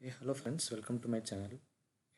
Hey, hello friends, welcome to my channel.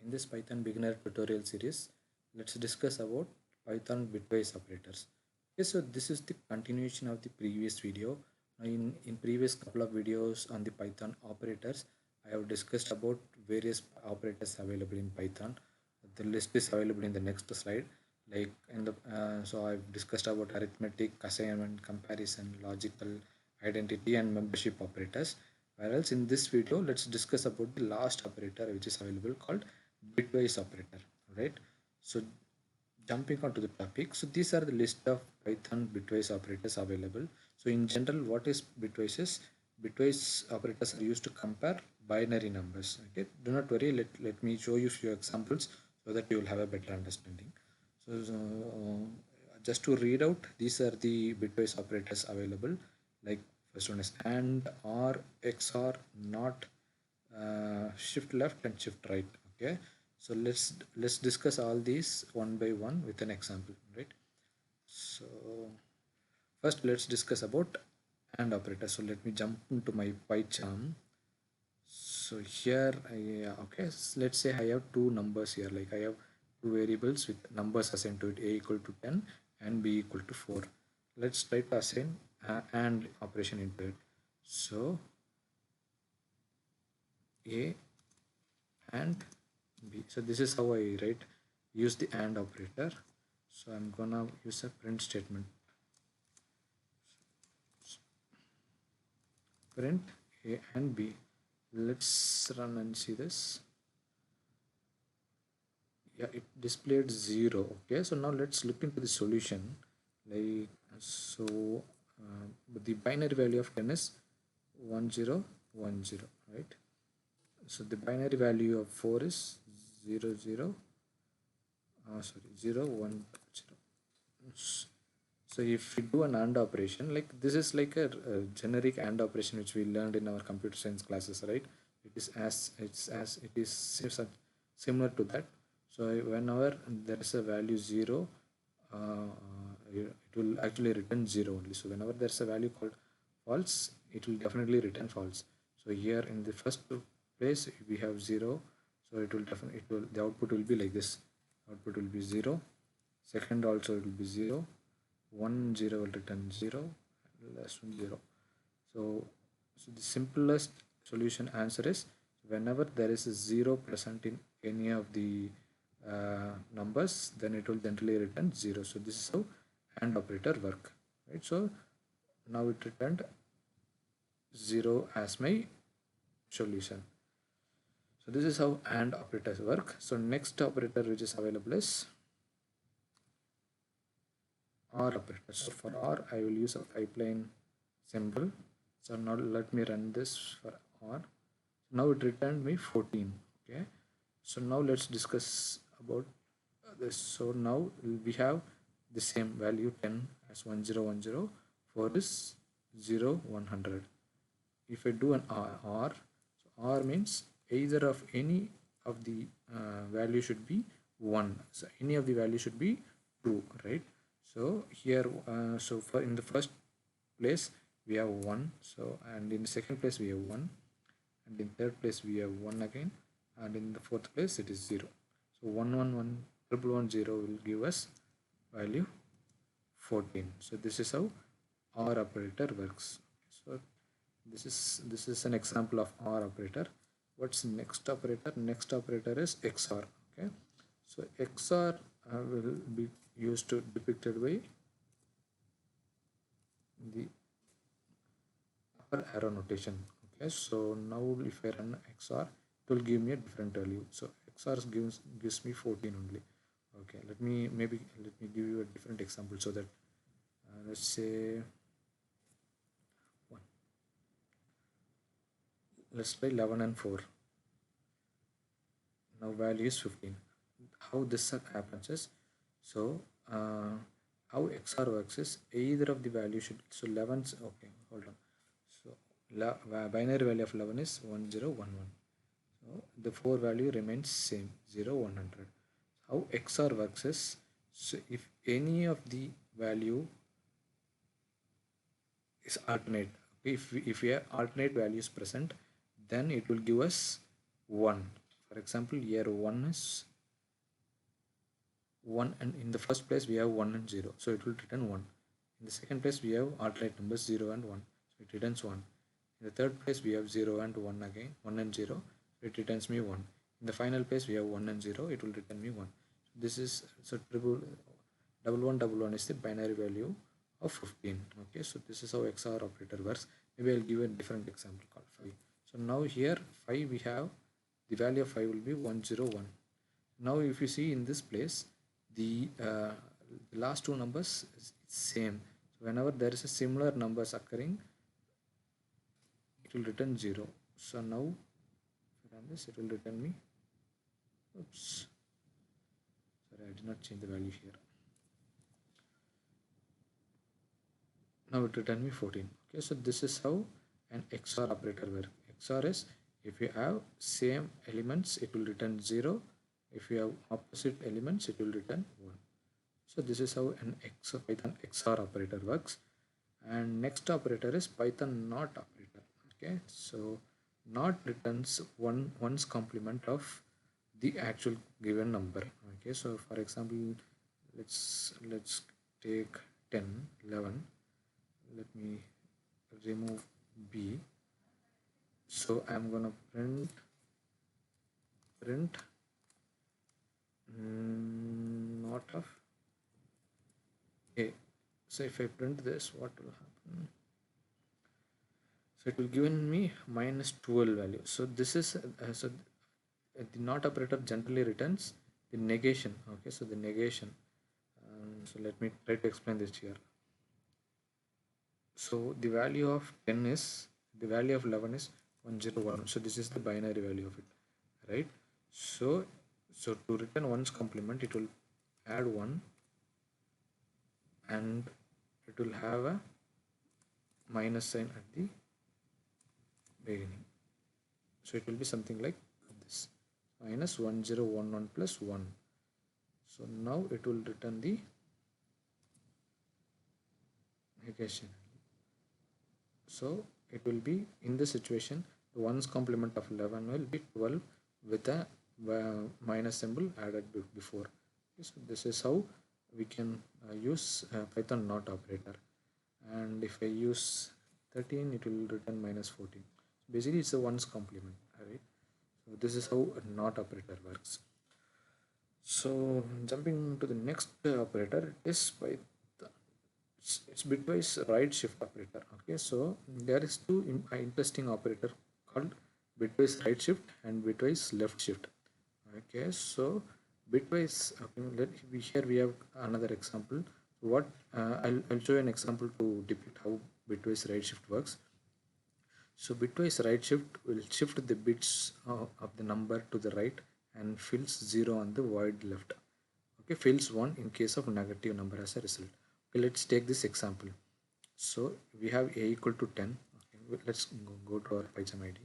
In this Python beginner tutorial series, let's discuss about Python bitwise operators. Okay, so this is the continuation of the previous video. In previous couple of videos on the Python operators, I have discussed about various operators available in Python. The list is available in the next slide. Like in the so I've discussed about arithmetic, assignment, comparison, logical, identity, and membership operators. Whereas in this video, let's discuss about the last operator which is available called bitwise operator. Right. So jumping onto the topic, so these are the list of Python bitwise operators available. So in general, what is bitwise is? Bitwise operators are used to compare binary numbers. Okay, do not worry. Let me show you few examples so that you will have a better understanding. Just to read out, these are the bitwise operators available. Like first one is AND, OR, XOR, NOT, shift left and shift right. Okay, so let's discuss all these one by one with an example, right? So first let's discuss about AND operator. So let me jump into my PyCharm. So here okay, so let's say I have two numbers here. Like I have two variables with numbers assigned to it, a equal to 10 and b equal to 4. Let's try to assign AND operation into it. So a and b. So this is how I use the AND operator. So I'm gonna use a print statement. Print a and b. Let's run and see this. Yeah, it displayed 0. Okay, so now let's look into the solution. Like so, the binary value of 10 is 1010, right? So the binary value of 4 is 00, sorry, 0110. So if we do an AND operation, like this is like a generic AND operation which we learned in our computer science classes, right? It is similar to that. So whenever there is a value 0, it will actually return 0 only. So whenever there's a value called false, it will definitely return false. So here in the first place we have 0, so the output will be like this. Output will be 0. Second also it will be 0. 0 will return 0. Last one 0. So the simplest solution answer is whenever there is a 0 present in any of the numbers, then it will generally return 0. So this is how AND operator work, right? So now it returned 0 as my solution. So this is how AND operators work. So next operator which is available is OR operator. So for OR, I will use a pipeline symbol. So now let me run this for OR. Now it returned me 14. Okay. So now let's discuss about this. So now we have the same value 10 as 1010. 4 is 0 100. If I do an OR, so OR means either of any of the value should be 1. So any of the value should be true, right? So here, so for in the first place we have 1. So and in the second place we have 1, and in third place we have 1 again, and in the fourth place it is 0. So 111 111 will give us value 14. So this is how OR operator works. So this is an example of OR operator. What's next operator? Next operator is XOR. Okay, so XOR will be used to depicted by the upper arrow notation. Okay, so now if I run XOR, it will give me a different value. So XOR gives me 14 only. Okay, let me give you a different example so that let's say 1. Let's try 11 and 4. Now value is 15. How this happens is, so how XOR works is either of the value should, so 11's, okay, hold on. So binary value of 11 is 1011. So the 4 value remains same, 0 100. How XOR works is, so if any of the value is alternate, okay, if we have alternate values present, then it will give us 1. For example, here 1 is 1, and in the first place we have 1 and 0, so it will return 1. In the second place we have alternate numbers 0 and 1, so it returns 1. In the third place we have 0 and 1 again, 1 and 0, so it returns me 1. In the final place we have 1 and 0, it will return me 1. So this is, so triple double one double one is the binary value of 15. Okay, so this is how XOR operator works. Maybe I'll give a different example called 5. So now here 5, we have the value of 5 will be 101. Now if you see in this place, the last two numbers is same. So whenever there is a similar numbers occurring, it will return 0. So now if I run this, it will return me, oops, sorry, I did not change the value here. Now it returned me 14. Okay, so this is how an XOR operator works. XOR is, if you have same elements, it will return 0. If you have opposite elements, it will return 1. So this is how an Python XOR operator works. And next operator is Python NOT operator. Okay, so NOT returns one's complement of the actual given number. Okay, so for example, let's take 10, 11. Let me remove B. So I'm gonna print not of A. So if I print this, what will happen? So it will give me minus 12 value. So this is the NOT operator generally returns the negation. Okay, so the negation. So let me try to explain this here. So the value of 10 is, the value of 11 is 101. So this is the binary value of it, right? So to return one's complement, it will add 1 and it will have a minus sign at the beginning. So it will be something like this, minus 1011 plus 1. So now it will return the negation. So it will be, in this situation, the ones complement of 11 will be 12 with a minus symbol added before. Okay, so this is how we can use Python NOT operator. And if I use 13, it will return minus 14. Basically it's a ones complement, right? So this is how a NOT operator works. So jumping to the next operator, it is Python, it's bitwise right shift operator. Okay, so there is two interesting operator called bitwise right shift and bitwise left shift. Okay, so bitwise, okay, here we have another example. What I'll show you an example to depict how bitwise right shift works. So bitwise right shift will shift the bits of the number to the right and fills 0 on the void left. Okay, fills 1 in case of negative number as a result. Okay, let's take this example. So we have a equal to 10. Okay, let's go to our Python ID.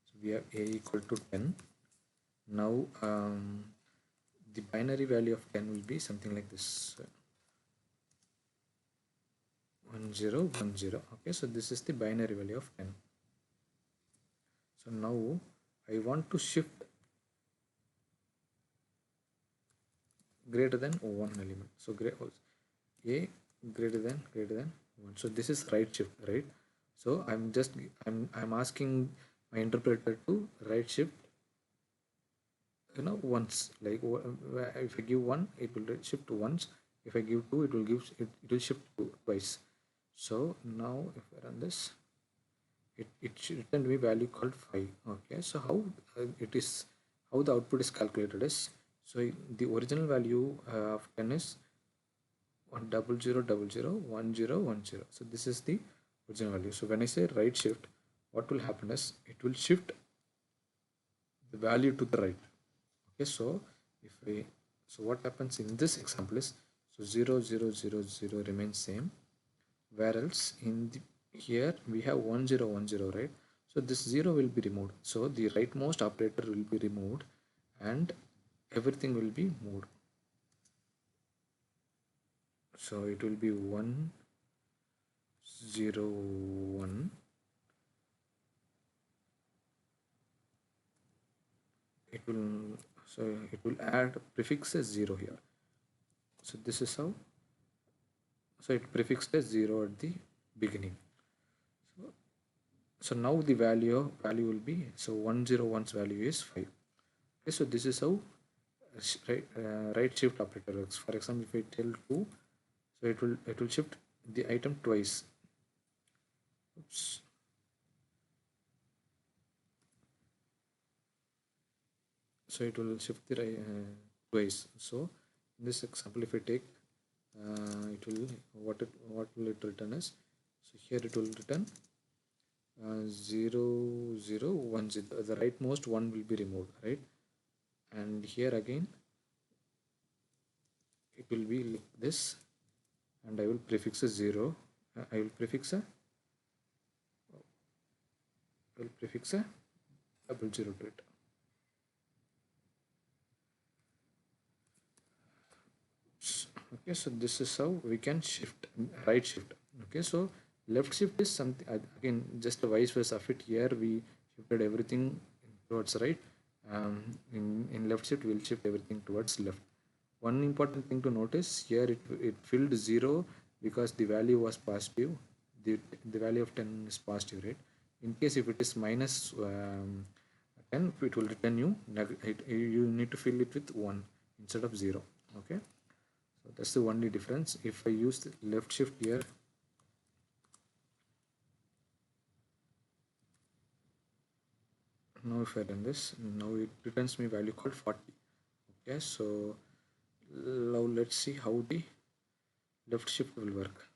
So we have a equal to 10. Now the binary value of 10 will be something like this, 1010. Okay, so this is the binary value of 10. So now I want to shift greater than 1 element. So a greater than 1. So this is right shift, right? So I'm asking my interpreter to right shift, once. Like if I give 1, it will shift once. If I give 2, it will shift twice. So now if I run this, it should return me value called 5. Okay, so how how the output is calculated is, so the original value of 10 is 100001010. So this is the original value. So when I say right shift, what will happen is it will shift the value to the right. Okay, so so what happens in this example is, so 0000 remains same, whereas in here we have 1010, right? So this 0 will be removed, so the rightmost operator will be removed and everything will be moved. So it will be 101 it will, so it will add prefixes 0 here. So this is how, so it prefixed as 0 at the beginning. So now the value will be, so 101's value is 5. Okay, so this is how right shift operator works. For example, if I tell 2, so it will shift the item twice. Oops. So it will shift the twice. So in this example, if I take, it will, what will it return as? So here it will return 0 0 1 0. The rightmost one will be removed, right? And here again it will be like this, and I will prefix a 0. I will prefix a double 0 to it. Okay, so this is how we can shift, right shift. Okay, so left shift is something, again, just the vice versa of it. Here we shifted everything towards right. In left shift we'll shift everything towards left. One important thing to notice here, it filled 0 because the value was positive. The value of 10 is positive, right? In case if it is minus 10, it will return you you need to fill it with 1 instead of 0. Okay, so that's the only difference. If I use the left shift here, now if I run this, now it returns me value called 40. Okay, so now let's see how the left shift will work.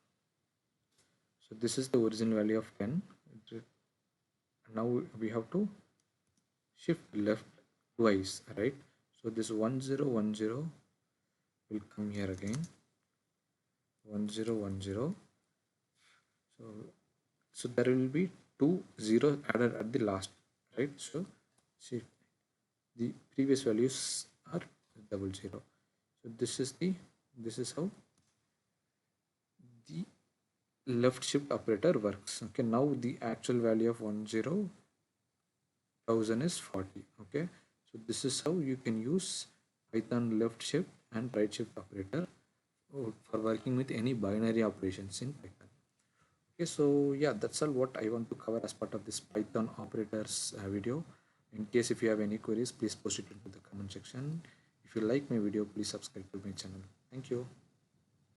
So this is the original value of 10. Now we have to shift left twice, right? So this 1010 will come here again, 1010. So there will be 2 0 added at the last, right? So see, the previous values are 00. So this is how the left shift operator works. Okay, now the actual value of 10,000 is 40. Okay, so this is how you can use Python left shift and right shift operator for working with any binary operations in Python. Okay, so yeah, that's all what I want to cover as part of this Python operators video. In case if you have any queries, please post it into the comment section. If you like my video, please subscribe to my channel. Thank you.